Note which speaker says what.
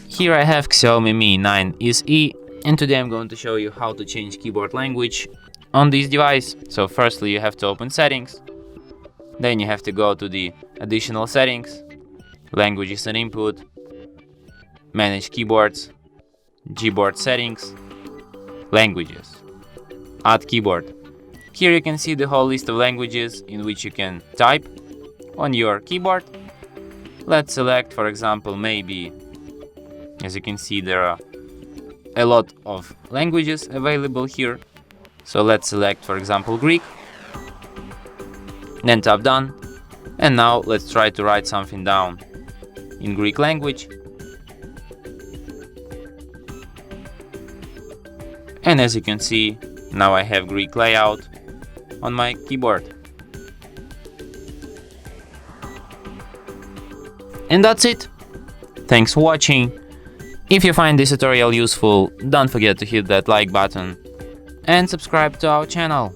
Speaker 1: Here I have XIAOMI Mi 9 SE, and today I'm going to show you how to change keyboard language on this device. So firstly you have to open settings, then you have to go to the additional settings, languages and input, manage keyboards, Gboard settings, languages, add keyboard. Here you can see the whole list of languages in which you can type on your keyboard. Let's select, for example, maybe, as you can see, there are a lot of languages available here. So let's select, for example, Greek, then tap done, and now let's try to write something down in Greek language. And as you can see, now I have Greek layout on my keyboard. And that's it. Thanks for watching. If you find this tutorial useful, don't forget to hit that like button and subscribe to our channel.